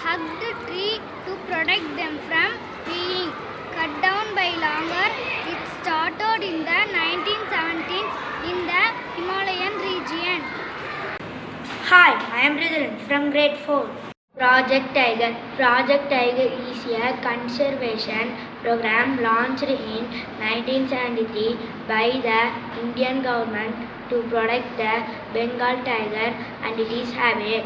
hug the tree to protect them from being cut down by longer. It started in the 1970s in the Himalayan region. Hi, I am Ridhan from grade 4. Project Tiger. Project Tiger is a conservation program launched in 1973 by the Indian government to protect the Bengal tiger, and it is have a